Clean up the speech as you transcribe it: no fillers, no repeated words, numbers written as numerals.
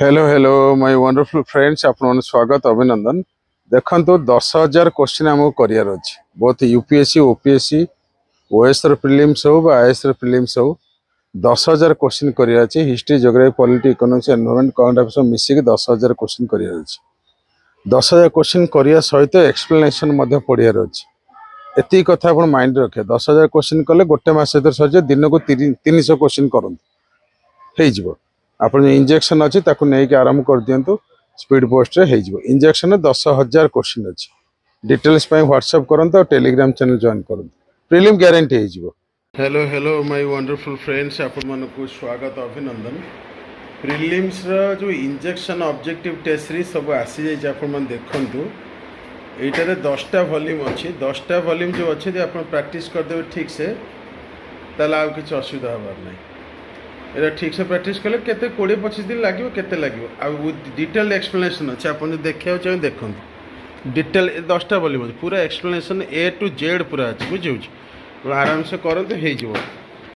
Hello hello my wonderful friends आपन स्वागत अभिनंदन। देखो 10,000 क्वेश्चन आमको करार अच्छे बहुत यूपीएससी ओपीएससी ओएस प्रिलिम्स हो आईएएस प्रिलिम्स हो 10,000 क्वेश्चन करार अच्छे history geography polity economics environment current affairs मिसिक 10,000 क्वेश्चन करार अच्छे 10,000 क्वेश्चन कराया सहित एक्सप्लेनेशन पढ़ियार अच्छे एति कथा आप माइंड रखे 10,000 क्वेश्चन कले गोटे मास सर दिन को 300 क्वेश्चन करूँ आप इंजेक्शन अच्छी नहीं आरंभ कर दिंतु स्पीड पोस्ट रे इंजेक्शन 10,000 क्वेश्चन अच्छी डिटेल्स व्हाट्सएप करंतु और टेलीग्राम चैनल जॉइन करंतु प्रीलिम गारंटी हो। Hello hello my wonderful friends आपण मानकु स्वागत अभिनंदन। प्रीलिम्स रो जो इंजेक्शन ऑब्जेक्टिव टेस्ट सीरीज सब आसी जाय आपण मन देखंतु एटारे 10टा वॉल्यूम अच्छी 10टा वॉल्यूम जो अच्छे आप प्रैक्टिस करदे ठीक से ताला आ किछ असुविधा हबार नहीं ये ठीक से प्रैक्टिस कले केते 20-25 दिन लगे केते लगे विथ डिटेल एक्सप्लेनेशन अच्छे आप देखा चाहिए देखो डिटेल 10टा वॉल्यूम पूरा एक्सप्लेनेशन ए टू जेड पूरा अच्छे बुझे आराम से करते हो।